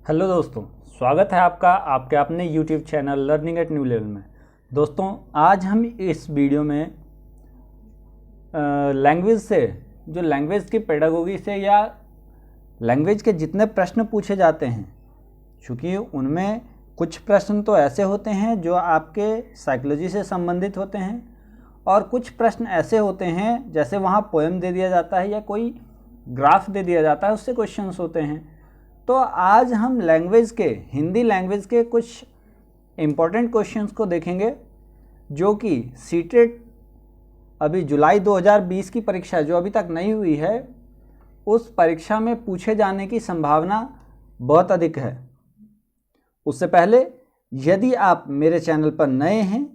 Hello दोस्तों, स्वागत है आपका आपके अपने YouTube channel learning at new level में। दोस्तों, आज हम इस वीडियो में लैंग्वेज से जो लैंग्वेज की पेडागोगी से या लैंग्वेज के जितने प्रश्न पूछे जाते हैं, चूँकि उनमें कुछ प्रश्न तो ऐसे होते हैं जो आपके साइकोलॉजी से संबंधित होते हैं और कुछ प्रश्न ऐसे होते हैं जैसे वहाँ पोएम दे दिया जाता है या कोई ग्राफ दे दिया जाता है, उससे क्वेश्चंस होते हैं। तो आज हम लैंग्वेज के हिंदी लैंग्वेज के कुछ इम्पोर्टेंट क्वेश्चंस को देखेंगे जो कि सीटेट अभी जुलाई 2020 की परीक्षा जो अभी तक नहीं हुई है, उस परीक्षा में पूछे जाने की संभावना बहुत अधिक है। उससे पहले यदि आप मेरे चैनल पर नए हैं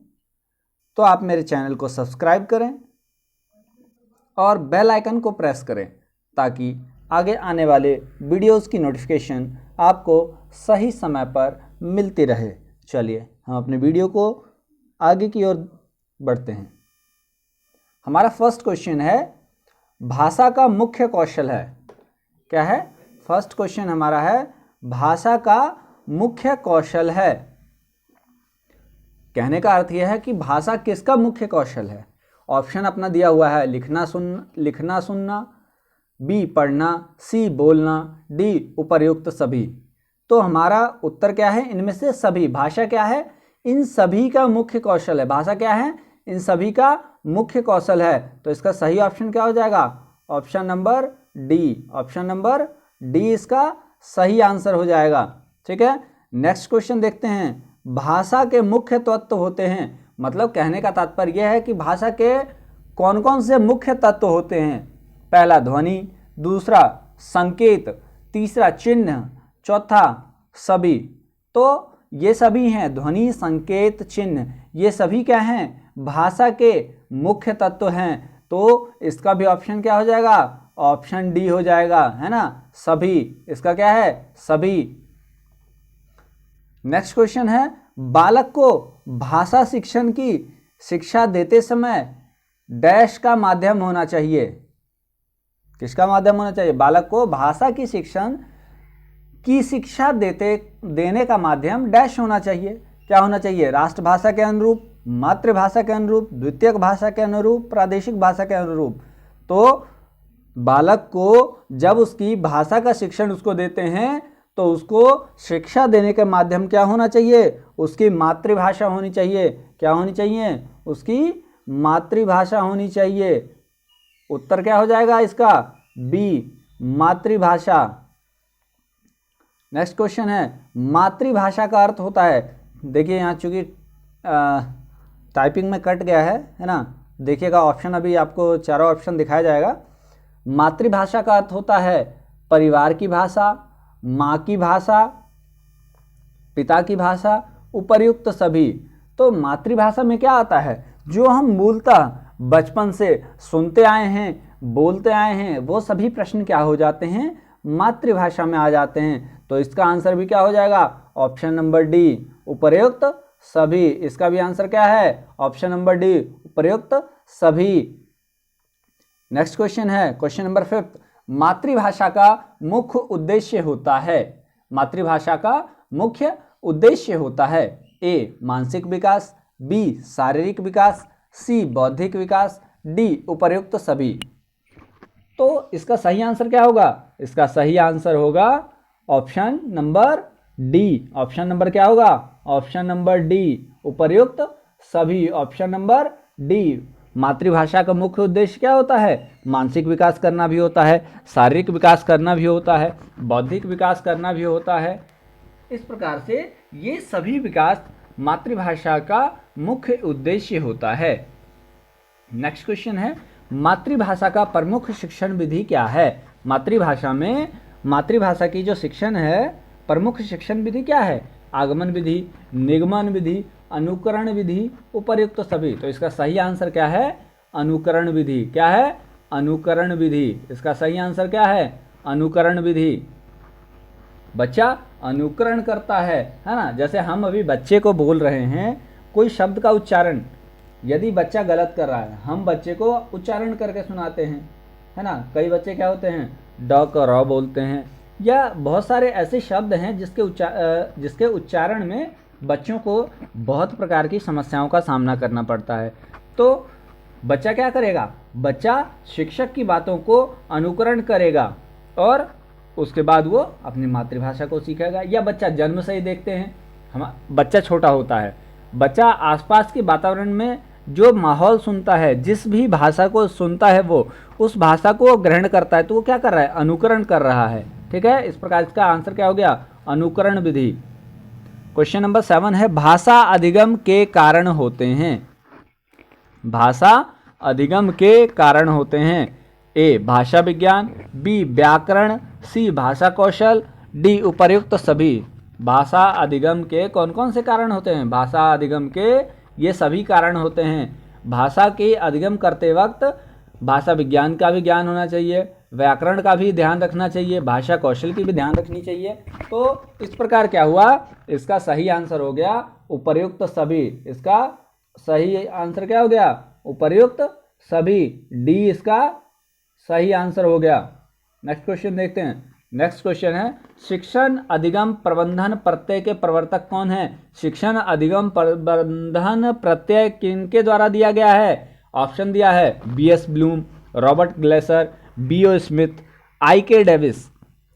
तो आप मेरे चैनल को सब्सक्राइब करें और बेल आइकन को प्रेस करें ताकि आगे आने वाले वीडियोस की नोटिफिकेशन आपको सही समय पर मिलती रहे। चलिए हम अपने वीडियो को आगे की ओर बढ़ते हैं। हमारा फर्स्ट क्वेश्चन है, भाषा का मुख्य कौशल है। क्या है? फर्स्ट क्वेश्चन हमारा है, भाषा का मुख्य कौशल है। कहने का अर्थ यह है कि भाषा किसका मुख्य कौशल है। ऑप्शन अपना दिया हुआ है, लिखना सुनना, बी पढ़ना, सी बोलना, डी उपर्युक्त सभी। तो हमारा उत्तर क्या है? इनमें से सभी। भाषा क्या है? इन सभी का मुख्य कौशल है। भाषा क्या है? इन सभी का मुख्य कौशल है। तो इसका सही ऑप्शन क्या हो जाएगा? Option number D. Option number D इसका सही आंसर हो जाएगा। ठीक है, नेक्स्ट क्वेश्चन देखते हैं। भाषा के मुख्य तत्व होते हैं, मतलब कहने का तात्पर्य यह है कि भाषा के कौन कौन से मुख्य तत्व होते हैं। पहला ध्वनि, दूसरा संकेत, तीसरा चिन्ह, चौथा सभी। तो ये सभी हैं, ध्वनि, संकेत, चिन्ह, ये सभी क्या हैं? भाषा के मुख्य तत्व हैं। तो इसका भी ऑप्शन क्या हो जाएगा? ऑप्शन डी हो जाएगा, है ना, सभी। इसका क्या है? सभी। नेक्स्ट क्वेश्चन है, बालक को भाषा शिक्षण की शिक्षा देते समय डैश का माध्यम होना चाहिए। किसका माध्यम होना चाहिए? बालक को भाषा की शिक्षा देने का माध्यम डैश होना चाहिए। क्या होना चाहिए? राष्ट्रभाषा के अनुरूप, मातृभाषा के अनुरूप, द्वितीयक भाषा के अनुरूप, प्रादेशिक भाषा के अनुरूप। तो बालक को जब उसकी भाषा का शिक्षण उसको देते हैं तो उसको शिक्षा देने के माध्यम क्या होना चाहिए? उसकी मातृभाषा होनी चाहिए। क्या होनी चाहिए? उसकी मातृभाषा होनी चाहिए। उत्तर क्या हो जाएगा इसका? बी, मातृभाषा। नेक्स्ट क्वेश्चन है, मातृभाषा का अर्थ होता है, देखिए यहाँ चूंकि टाइपिंग में कट गया है ना, देखिएगा ऑप्शन अभी आपको चारों ऑप्शन दिखाया जाएगा। मातृभाषा का अर्थ होता है परिवार की भाषा, माँ की भाषा, पिता की भाषा, उपर्युक्त सभी। तो मातृभाषा में क्या आता है? जो हम मूलतः बचपन से सुनते आए हैं, बोलते आए हैं, वो सभी प्रश्न क्या हो जाते हैं? मातृभाषा में आ जाते हैं। तो इसका आंसर भी क्या हो जाएगा? ऑप्शन नंबर डी, उपर्युक्त सभी। इसका भी आंसर क्या है? ऑप्शन नंबर डी, उपर्युक्त सभी। नेक्स्ट क्वेश्चन है, क्वेश्चन नंबर 5, मातृभाषा का मुख्य उद्देश्य होता है। मातृभाषा का मुख्य उद्देश्य होता है, ए मानसिक विकास, बी शारीरिक विकास, सी बौद्धिक विकास, डी उपर्युक्त सभी। तो इसका सही आंसर क्या होगा? इसका सही आंसर होगा option number D. Option number क्या होगा? ऑप्शन नंबर डी, उपर्युक्त सभी। Option number D. मातृभाषा का मुख्य उद्देश्य क्या होता है? मानसिक विकास करना भी होता है, शारीरिक विकास करना भी होता है, बौद्धिक विकास करना भी होता है। इस प्रकार से ये सभी विकास मातृभाषा का मुख्य उद्देश्य होता है। नेक्स्ट क्वेश्चन है, मातृभाषा का प्रमुख शिक्षण विधि क्या है? मातृभाषा में मातृभाषा की जो शिक्षण है, प्रमुख शिक्षण विधि क्या है? आगमन विधि, निगमन विधि, अनुकरण विधि, उपर्युक्त सभी। तो इसका सही आंसर क्या है? अनुकरण विधि। क्या है? अनुकरण विधि। इसका सही आंसर क्या है? अनुकरण विधि। बच्चा अनुकरण करता है ना। जैसे हम अभी बच्चे को बोल रहे हैं, कोई शब्द का उच्चारण यदि बच्चा गलत कर रहा है, हम बच्चे को उच्चारण करके सुनाते हैं, है ना। कई बच्चे क्या होते हैं? ड क र बोलते हैं, या बहुत सारे ऐसे शब्द हैं जिसके उच्चारण में बच्चों को बहुत प्रकार की समस्याओं का सामना करना पड़ता है। तो बच्चा क्या करेगा? बच्चा शिक्षक की बातों को अनुकरण करेगा और उसके बाद वो अपनी मातृभाषा को सीखेगा। या बच्चा जन्म से ही देखते हैं, हम बच्चा छोटा होता है, बच्चा आसपास के वातावरण में जो माहौल सुनता है, जिस भी भाषा को सुनता है वो उस भाषा को ग्रहण करता है। तो वो क्या कर रहा है? अनुकरण कर रहा है। ठीक है, इस प्रकार इसका आंसर क्या हो गया? अनुकरण विधि। क्वेश्चन नंबर 7 है, भाषा अधिगम के कारण होते हैं। भाषा अधिगम के कारण होते हैं। ए भाषा विज्ञान, बी व्याकरण, सी भाषा कौशल, डी उपर्युक्त सभी। भाषा अधिगम के कौन कौन से कारण होते हैं? भाषा अधिगम के ये सभी कारण होते हैं। भाषा के अधिगम करते वक्त भाषा विज्ञान का भी ज्ञान होना चाहिए, व्याकरण का भी ध्यान रखना चाहिए, भाषा कौशल की भी ध्यान रखनी चाहिए। तो इस प्रकार क्या हुआ? इसका सही आंसर हो गया उपर्युक्त सभी। इसका सही आंसर क्या हो गया? उपर्युक्त सभी। डी इसका सही आंसर हो गया। नेक्स्ट क्वेश्चन देखते हैं। नेक्स्ट क्वेश्चन है, शिक्षण अधिगम प्रबंधन प्रत्यय के प्रवर्तक कौन है? शिक्षण अधिगम प्रबंधन प्रत्यय किनके द्वारा दिया गया है? ऑप्शन दिया है BS Bloom, Robert Glaser, BO Smith, IK. Davis.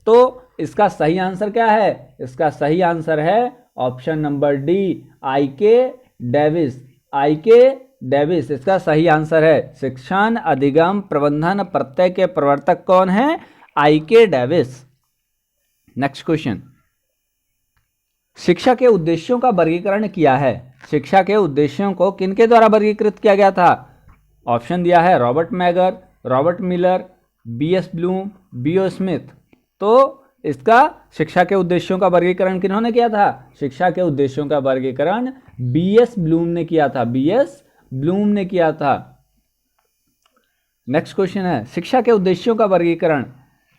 तो इसका सही आंसर क्या है? इसका सही आंसर है option number D, IK. Davis. IK. Davis इसका सही आंसर है। शिक्षण अधिगम प्रबंधन प्रत्यय के प्रवर्तक कौन है? आई.के. डेविस। नेक्स्ट क्वेश्चन, शिक्षा के उद्देश्यों का वर्गीकरण किया है। शिक्षा के उद्देश्यों को किनके द्वारा वर्गीकृत किया गया था? ऑप्शन दिया है Robert Mager, Robert Miller, BS Bloom, BO Smith. तो इसका शिक्षा के उद्देश्यों का वर्गीकरण किन्होंने किया था? शिक्षा के उद्देश्यों का वर्गीकरण बीएस ब्लूम ने किया था। बीएस ब्लूम ने किया था। नेक्स्ट क्वेश्चन है, शिक्षा के उद्देश्यों का वर्गीकरण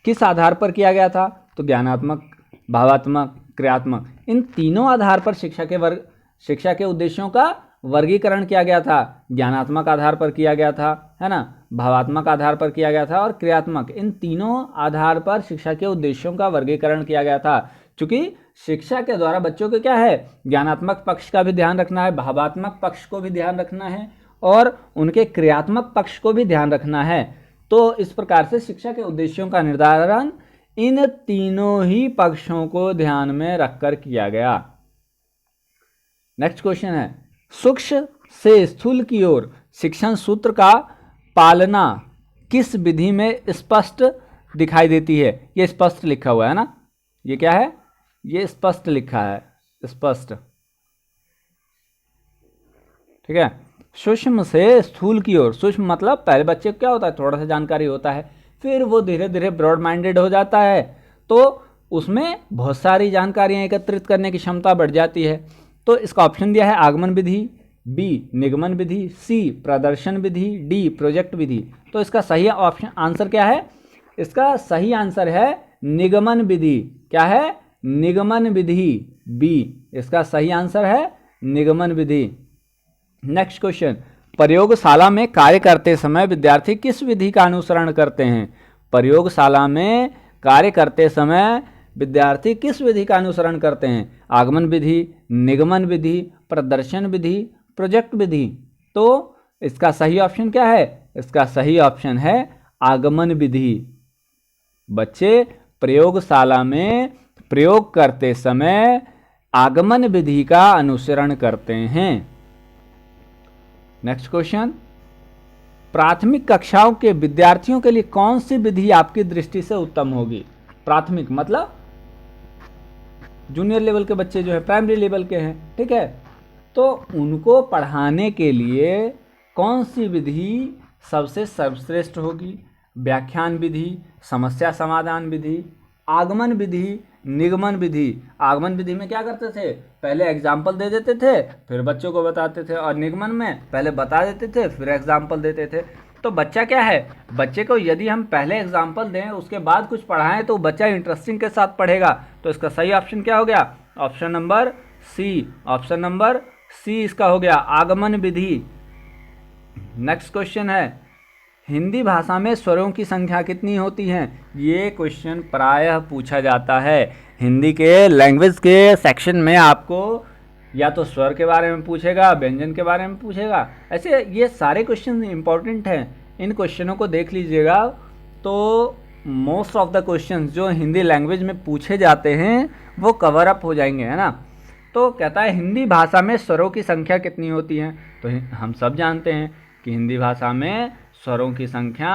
किस आधार पर किया गया था? तो ज्ञानात्मक, भावात्मक, क्रियात्मक, इन तीनों आधार पर शिक्षा के उद्देश्यों का वर्गीकरण किया गया था। ज्ञानात्मक आधार पर किया गया था, है ना, भावात्मक आधार पर किया गया था और क्रियात्मक, इन तीनों आधार पर शिक्षा के उद्देश्यों का वर्गीकरण किया गया था। क्योंकि शिक्षा के द्वारा बच्चों को क्या है? ज्ञानात्मक पक्ष का भी ध्यान रखना है, भावात्मक पक्ष को भी ध्यान रखना है और उनके क्रियात्मक पक्ष को भी ध्यान रखना है। तो इस प्रकार से शिक्षा के उद्देश्यों का निर्धारण इन तीनों ही पक्षों को ध्यान में रखकर किया गया। नेक्स्ट क्वेश्चन है, सूक्ष्म से स्थूल की ओर शिक्षण सूत्र का पालना किस विधि में स्पष्ट दिखाई देती है? ये स्पष्ट लिखा हुआ है ना, ये क्या है? ये स्पष्ट लिखा है, स्पष्ट। ठीक है, सूक्ष्म से स्थूल की ओर। सूक्ष्म मतलब पहले बच्चे को क्या होता है? थोड़ा सा जानकारी होता है, फिर वो धीरे धीरे ब्रॉड माइंडेड हो जाता है, तो उसमें बहुत सारी जानकारियां एकत्रित करने की क्षमता बढ़ जाती है। तो इसका ऑप्शन दिया है आगमन विधि, बी निगमन विधि, सी प्रदर्शन विधि, डी प्रोजेक्ट विधि। तो इसका सही ऑप्शन आंसर क्या है? इसका सही आंसर है निगमन विधि। क्या है? निगमन विधि, बी इसका सही आंसर है निगमन विधि। नेक्स्ट क्वेश्चन, प्रयोगशाला में कार्य करते समय विद्यार्थी किस विधि का अनुसरण करते हैं? प्रयोगशाला में कार्य करते समय विद्यार्थी किस विधि का अनुसरण करते हैं? आगमन विधि, निगमन विधि, प्रदर्शन विधि, प्रोजेक्ट विधि। तो इसका सही ऑप्शन क्या है? इसका सही ऑप्शन है आगमन विधि। बच्चे प्रयोगशाला में प्रयोग करते समय आगमन विधि का अनुसरण करते हैं। नेक्स्ट क्वेश्चन, प्राथमिक कक्षाओं के विद्यार्थियों के लिए कौन सी विधि आपकी दृष्टि से उत्तम होगी? प्राथमिक मतलब जूनियर लेवल के बच्चे जो है, प्राइमरी लेवल के हैं, ठीक है, तो उनको पढ़ाने के लिए कौन सी विधि सबसे सर्वश्रेष्ठ होगी? व्याख्यान विधि, समस्या समाधान विधि, आगमन विधि, निगमन विधि। आगमन विधि में क्या करते थे? पहले एग्जाम्पल दे देते थे, फिर बच्चों को बताते थे, और निगमन में पहले बता देते थे, फिर एग्जाम्पल देते थे। तो बच्चा क्या है, बच्चे को यदि हम पहले एग्जाम्पल दें उसके बाद कुछ पढ़ाएं तो बच्चा इंटरेस्टिंग के साथ पढ़ेगा। तो इसका सही ऑप्शन क्या हो गया? Option number C. Option number C इसका हो गया, आगमन विधि। नेक्स्ट क्वेश्चन है, हिंदी भाषा में स्वरों की संख्या कितनी होती है? ये क्वेश्चन प्रायः पूछा जाता है। हिंदी के लैंग्वेज के सेक्शन में आपको या तो स्वर के बारे में पूछेगा, व्यंजन के बारे में पूछेगा, ऐसे ये सारे क्वेश्चन इंपॉर्टेंट हैं। इन क्वेश्चनों को देख लीजिएगा तो मोस्ट ऑफ द क्वेश्चंस जो हिंदी लैंग्वेज में पूछे जाते हैं वो कवर अप हो जाएंगे, है ना। तो कहता है हिंदी भाषा में स्वरों की संख्या कितनी होती है? तो हम सब जानते हैं कि हिंदी भाषा में स्वरों की संख्या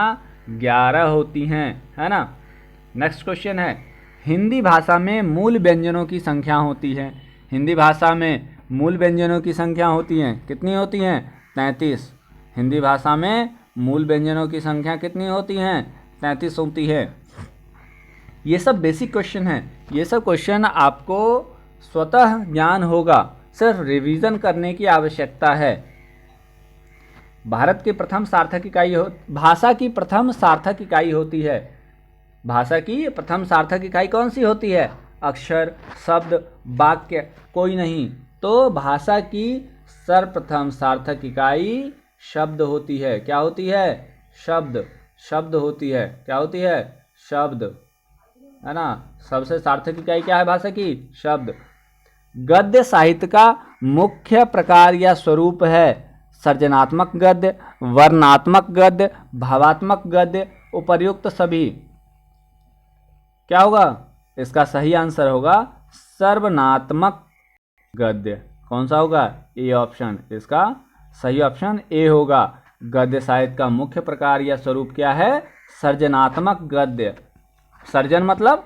11 होती हैं, है ना। नेक्स्ट क्वेश्चन है, हिंदी भाषा में मूल व्यंजनों की संख्या होती है। हिंदी भाषा में मूल व्यंजनों की संख्या होती हैं, कितनी होती हैं? 33। हिंदी भाषा में मूल व्यंजनों की संख्या कितनी होती हैं? 33 होती है। ये सब बेसिक क्वेश्चन हैं, ये सब क्वेश्चन आपको स्वतः ज्ञान होगा, सिर्फ रिवीजन करने की आवश्यकता है। भारत की प्रथम सार्थक इकाई भाषा की प्रथम सार्थक इकाई होती है। भाषा की प्रथम सार्थक इकाई कौन सी होती है? अक्षर, शब्द, वाक्य, कोई नहीं। तो भाषा की सर्वप्रथम सार्थक इकाई शब्द होती है। क्या होती है? शब्द। शब्द होती है। क्या होती है? शब्द, है ना। सबसे सार्थक इकाई क्या है भाषा की? शब्द। गद्य साहित्य का मुख्य प्रकार या स्वरूप है सर्जनात्मक गद्य, वर्णनात्मक गद्य, भावात्मक गद्य, उपर्युक्त सभी। क्या होगा? इसका सही आंसर होगा सर्वनात्मक गद्य। कौन सा होगा? A option. इसका सही ऑप्शन ए होगा। गद्य साहित्य का मुख्य प्रकार या स्वरूप क्या है? सर्जनात्मक गद्य। सर्जन मतलब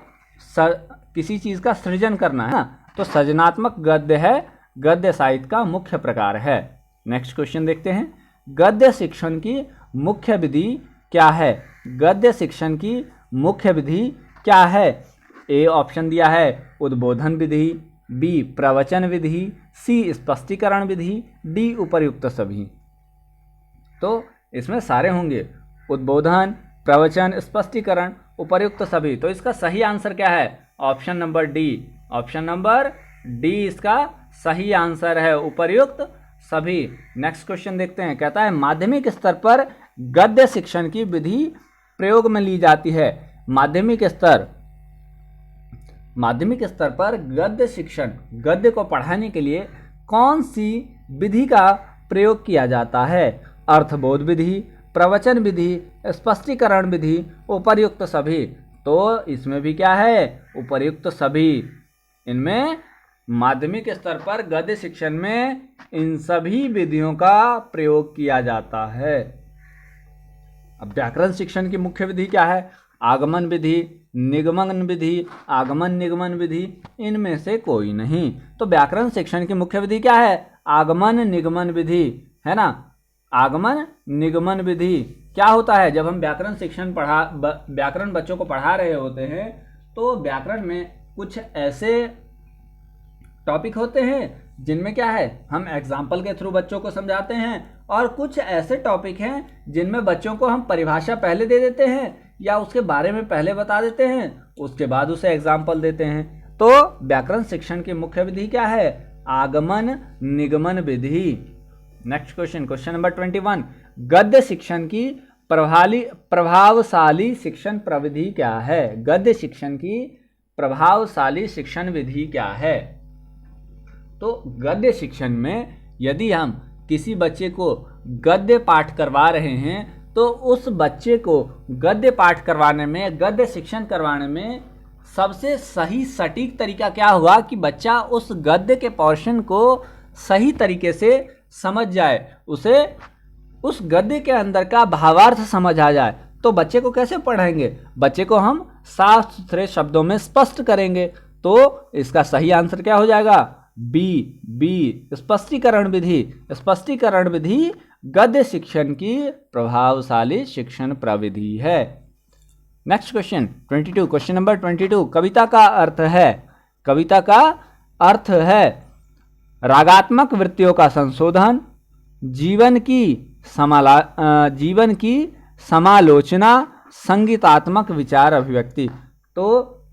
किसी चीज का सृजन करना, है ना। तो सर्जनात्मक गद्य है गद्य साहित्य का मुख्य प्रकार है। नेक्स्ट क्वेश्चन देखते हैं, गद्य शिक्षण की मुख्य विधि क्या है? गद्य शिक्षण की मुख्य विधि क्या है? ए ऑप्शन दिया है उद्बोधन विधि, बी प्रवचन विधि, सी स्पष्टीकरण विधि, डी उपर्युक्त सभी। तो इसमें सारे होंगे, उद्बोधन, प्रवचन, स्पष्टीकरण, उपर्युक्त सभी। तो इसका सही आंसर क्या है? Option number D. Option number D इसका सही आंसर है, उपर्युक्त सभी। नेक्स्ट क्वेश्चन देखते हैं, कहता है माध्यमिक स्तर पर गद्य शिक्षण की विधि प्रयोग में ली जाती है। माध्यमिक स्तर पर गद्य शिक्षण, गद्य को पढ़ाने के लिए कौन सी विधि का प्रयोग किया जाता है? अर्थबोध विधि, प्रवचन विधि, स्पष्टीकरण विधि, उपर्युक्त सभी। तो इसमें भी क्या है? उपर्युक्त सभी। इनमें माध्यमिक स्तर पर गद्य शिक्षण में इन सभी विधियों का प्रयोग किया जाता है। अब व्याकरण शिक्षण की मुख्य विधि क्या है? आगमन विधि, निगमन विधि, आगमन निगमन विधि, इनमें से कोई नहीं। तो व्याकरण शिक्षण की मुख्य विधि क्या है? आगमन निगमन विधि, है ना। आगमन निगमन विधि क्या होता है? जब हम व्याकरण शिक्षण व्याकरण बच्चों को पढ़ा रहे होते हैं तो व्याकरण में कुछ ऐसे टॉपिक होते हैं जिनमें क्या है, हम एग्जाम्पल के थ्रू बच्चों को समझाते हैं, और कुछ ऐसे टॉपिक हैं जिनमें बच्चों को हम परिभाषा पहले दे देते हैं या उसके बारे में पहले बता देते हैं, उसके बाद उसे एग्जाम्पल देते हैं। तो व्याकरण शिक्षण की मुख्य विधि क्या है? आगमन निगमन विधि। नेक्स्ट क्वेश्चन, क्वेश्चन नंबर 21, गद्य शिक्षण की प्रभावशाली शिक्षण प्रविधि क्या है? गद्य शिक्षण की प्रभावशाली शिक्षण विधि क्या है? तो गद्य शिक्षण में यदि हम किसी बच्चे को गद्य पाठ करवा रहे हैं तो उस बच्चे को गद्य पाठ करवाने में, गद्य शिक्षण करवाने में सबसे सही सटीक तरीका क्या हुआ कि बच्चा उस गद्य के पोर्शन को सही तरीके से समझ जाए, उसे उस गद्य के अंदर का भावार्थ समझ आ जाए। तो बच्चे को कैसे पढ़ाएंगे? बच्चे को हम साफ सुथरे शब्दों में स्पष्ट करेंगे। तो इसका सही आंसर क्या हो जाएगा? बी स्पष्टीकरण विधि। स्पष्टीकरण विधि गद्य शिक्षण की प्रभावशाली शिक्षण प्रविधि है। नेक्स्ट क्वेश्चन 22, क्वेश्चन नंबर 22, कविता का अर्थ है। कविता का अर्थ है रागात्मक वृत्तियों का संशोधन, जीवन की समालोचना, संगीतात्मक विचार अभिव्यक्ति। तो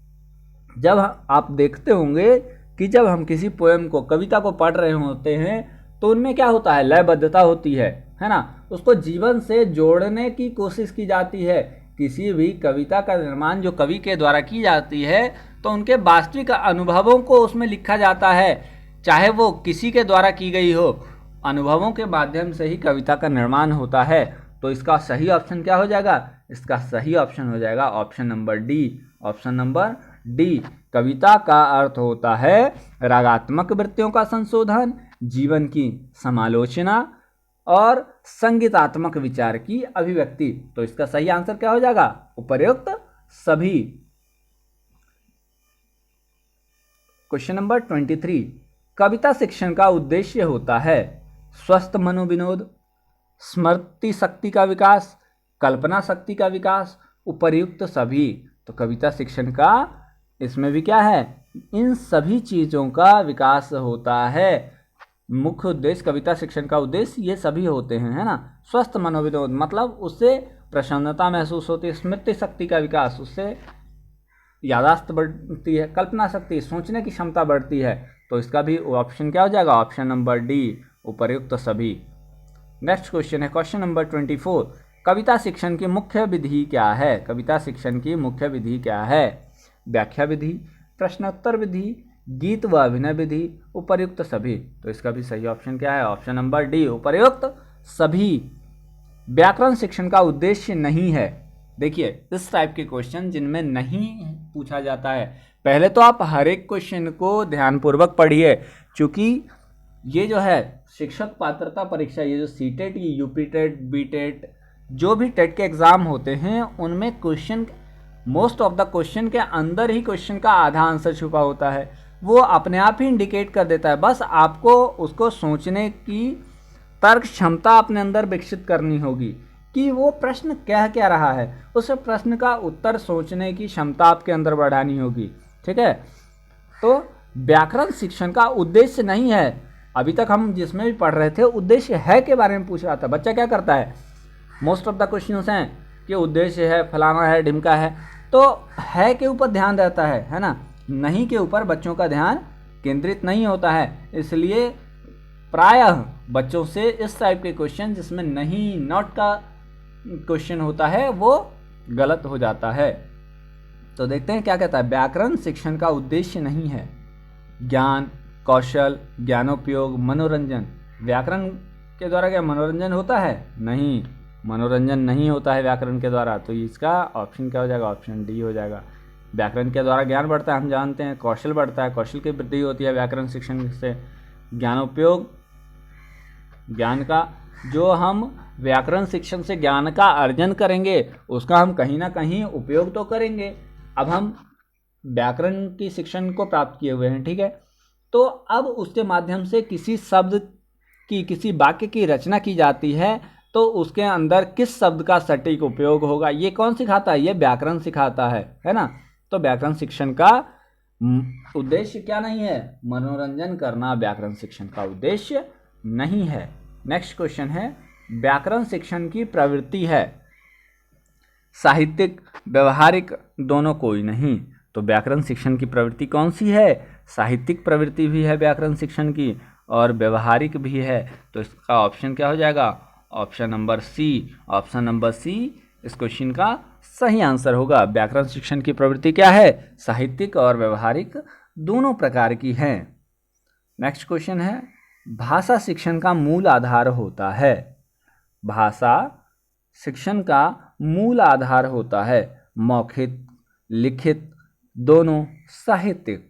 जब आप देखते होंगे कि जब हम किसी पोएम को, कविता को पढ़ रहे होते हैं तो उनमें क्या होता है, लयबद्धता होती है ना, उसको जीवन से जोड़ने की कोशिश की जाती है। किसी भी कविता का निर्माण जो कवि के द्वारा की जाती है तो उनके वास्तविक अनुभवों को उसमें लिखा जाता है, चाहे वो किसी के द्वारा की गई हो, अनुभवों के माध्यम से ही कविता का निर्माण होता है। तो इसका सही ऑप्शन क्या हो जाएगा, इसका सही ऑप्शन हो जाएगा option number D. Option number D, कविता का अर्थ होता है रागात्मक वृत्तियों का संशोधन, जीवन की समालोचना और संगीतात्मक विचार की अभिव्यक्ति। तो इसका सही आंसर क्या हो जाएगा, उपर्युक्त सभी। क्वेश्चन नंबर 23, कविता शिक्षण का उद्देश्य होता है स्वस्थ मनोविनोद, स्मृति शक्ति का विकास, कल्पना शक्ति का विकास, उपर्युक्त सभी। तो कविता शिक्षण का इसमें भी क्या है, इन सभी चीज़ों का विकास होता है। मुख्य उद्देश्य कविता शिक्षण का उद्देश्य ये सभी होते हैं, है ना। स्वस्थ मनोविनोद मतलब उससे प्रसन्नता महसूस होती है, स्मृति शक्ति का विकास उससे यादाश्त बढ़ती है, कल्पना शक्ति सोचने की क्षमता बढ़ती है। तो इसका भी ऑप्शन क्या हो जाएगा, ऑप्शन नंबर डी, उपर्युक्त सभी। नेक्स्ट क्वेश्चन है क्वेश्चन नंबर 24, कविता शिक्षण की मुख्य विधि क्या है। कविता शिक्षण की मुख्य विधि क्या है, व्याख्या विधि, प्रश्नोत्तर विधि, गीत व अभिनय विधि, उपर्युक्त सभी। तो इसका भी सही ऑप्शन क्या है, ऑप्शन नंबर डी, उपर्युक्त सभी। व्याकरण शिक्षण का उद्देश्य नहीं है। देखिए इस टाइप के क्वेश्चन जिनमें नहीं पूछा जाता है, पहले तो आप हर एक क्वेश्चन को ध्यानपूर्वक पढ़िए, क्योंकि ये जो है शिक्षक पात्रता परीक्षा, ये जो सीटेट, ये यूपी टेट, बी टेट, जो भी टेट के एग्जाम होते हैं उनमें question, most of the question के अंदर ही क्वेश्चन का आधा आंसर छुपा होता है, वो अपने आप ही इंडिकेट कर देता है। बस आपको उसको सोचने की तर्क क्षमता अपने अंदर विकसित करनी होगी कि वो प्रश्न कह क्या रहा है, उस प्रश्न का उत्तर सोचने की क्षमता आपके अंदर बढ़ानी होगी, ठीक है। तो व्याकरण शिक्षण का उद्देश्य नहीं है, अभी तक हम जिसमें भी पढ़ रहे थे उद्देश्य है के बारे में पूछ रहा था। बच्चा क्या करता है, मोस्ट ऑफ द क्वेश्चंस हैं कि उद्देश्य है, फलाना है, ढिमका है, तो है के ऊपर ध्यान रहता है ना, नहीं के ऊपर बच्चों का ध्यान केंद्रित नहीं होता है। इसलिए प्रायः बच्चों से इस टाइप के क्वेश्चन जिसमें नहीं, नॉट का क्वेश्चन होता है वो गलत हो जाता है। तो देखते हैं क्या कहता है, व्याकरण शिक्षण का उद्देश्य नहीं है ज्ञान, कौशल, ज्ञानोपयोग, मनोरंजन। व्याकरण के द्वारा क्या मनोरंजन होता है, नहीं, मनोरंजन नहीं होता है व्याकरण के द्वारा। तो इसका ऑप्शन क्या हो जाएगा, ऑप्शन डी हो जाएगा। व्याकरण के द्वारा ज्ञान बढ़ता है, हम जानते हैं, कौशल बढ़ता है, कौशल की वृद्धि होती है व्याकरण शिक्षण से। ज्ञानोपयोग, ज्ञान का जो हम व्याकरण शिक्षण से ज्ञान का अर्जन करेंगे उसका हम कहीं ना कहीं उपयोग तो करेंगे। अब हम व्याकरण की शिक्षण को प्राप्त किए हुए हैं, ठीक है, तो अब उसके माध्यम से किसी शब्द की, किसी वाक्य की रचना की जाती है, तो उसके अंदर किस शब्द का सटीक उपयोग होगा, ये कौन सिखाता है, ये व्याकरण सिखाता है ना। तो व्याकरण शिक्षण का उद्देश्य क्या नहीं है, मनोरंजन करना व्याकरण शिक्षण का उद्देश्य नहीं है। नेक्स्ट क्वेश्चन है, व्याकरण शिक्षण की प्रवृत्ति है साहित्यिक, व्यवहारिक, दोनों कोई नहीं। तो व्याकरण शिक्षण की प्रवृत्ति कौन सी है, साहित्यिक प्रवृत्ति भी है व्याकरण शिक्षण की और व्यवहारिक भी है। तो इसका ऑप्शन क्या हो जाएगा, option number C. Option number C इस क्वेश्चन का सही आंसर होगा। व्याकरण शिक्षण की प्रवृत्ति क्या है, साहित्यिक और व्यवहारिक दोनों प्रकार की है। नेक्स्ट क्वेश्चन है, भाषा शिक्षण का मूल आधार होता है। भाषा शिक्षण का मूल आधार होता है मौखिक, लिखित, दोनों, साहित्यिक।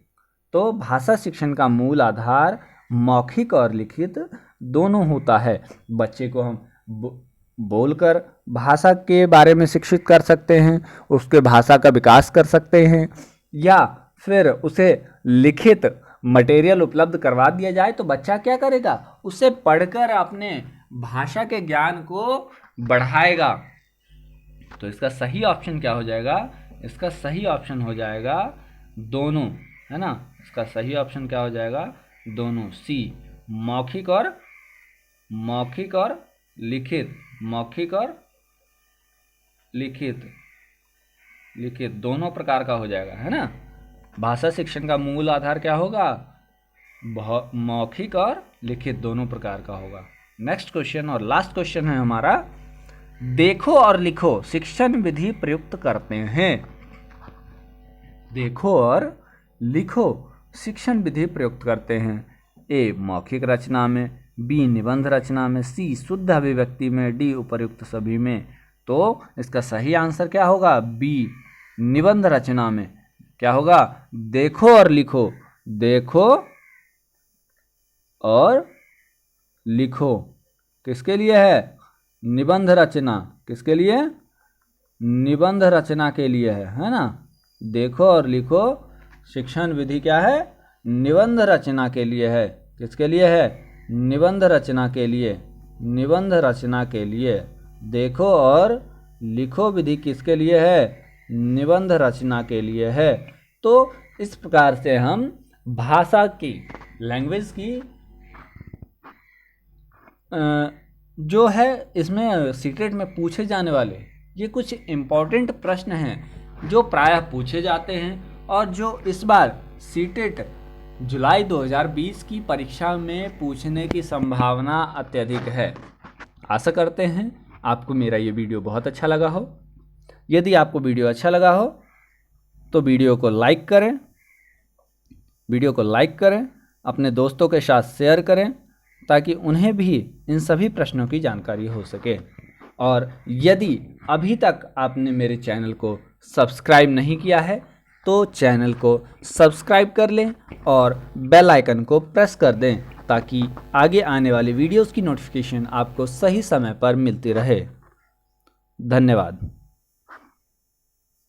तो भाषा शिक्षण का मूल आधार मौखिक और लिखित दोनों होता है। बच्चे को हम बोलकर भाषा के बारे में शिक्षित कर सकते हैं, उसके भाषा का विकास कर सकते हैं, या फिर उसे लिखित मटेरियल उपलब्ध करवा दिया जाए तो बच्चा क्या करेगा, उसे पढ़कर अपने भाषा के ज्ञान को बढ़ाएगा। तो इसका सही ऑप्शन क्या हो जाएगा, इसका सही ऑप्शन हो जाएगा दोनों, है ना। इसका सही ऑप्शन क्या हो जाएगा, दोनों, सी, मौखिक और लिखित, मौखिक और लिखित दोनों प्रकार का हो जाएगा, है ना। भाषा शिक्षण का मूल आधार क्या होगा, मौखिक और लिखित दोनों प्रकार का होगा। नेक्स्ट क्वेश्चन और लास्ट क्वेश्चन है हमारा, देखो और लिखो शिक्षण विधि प्रयुक्त करते हैं। देखो और लिखो शिक्षण विधि प्रयुक्त करते हैं। ए मौखिक रचना में, बी निबंध रचना में, सी शुद्ध अभिव्यक्ति में, डी उपर्युक्त सभी में। तो इसका सही आंसर क्या होगा? बी निबंध रचना में। क्या होगा? देखो और लिखो, देखो और लिखो किसके लिए है? निबंध रचना। किसके लिए? निबंध रचना के लिए है ना। देखो और लिखो शिक्षण विधि क्या है? निबंध रचना के लिए है। किसके लिए है? निबंध रचना के लिए। निबंध रचना के लिए। देखो और लिखो विधि किसके लिए है? निबंध रचना के लिए है। तो इस प्रकार से हम भाषा की, लैंग्वेज की जो है इसमें सीटेट में पूछे जाने वाले ये कुछ इम्पोर्टेंट प्रश्न हैं जो प्रायः पूछे जाते हैं और जो इस बार सीटेट जुलाई 2020 की परीक्षा में पूछने की संभावना अत्यधिक है। आशा करते हैं आपको मेरा ये वीडियो बहुत अच्छा लगा हो। यदि आपको वीडियो अच्छा लगा हो तो वीडियो को लाइक करें, अपने दोस्तों के साथ शेयर करें ताकि उन्हें भी इन सभी प्रश्नों की जानकारी हो सके। और यदि अभी तक आपने मेरे चैनल को सब्सक्राइब नहीं किया है तो चैनल को सब्सक्राइब कर लें और बेल आइकन को प्रेस कर दें ताकि आगे आने वाली वीडियोस की नोटिफिकेशन आपको सही समय पर मिलती रहे। धन्यवाद।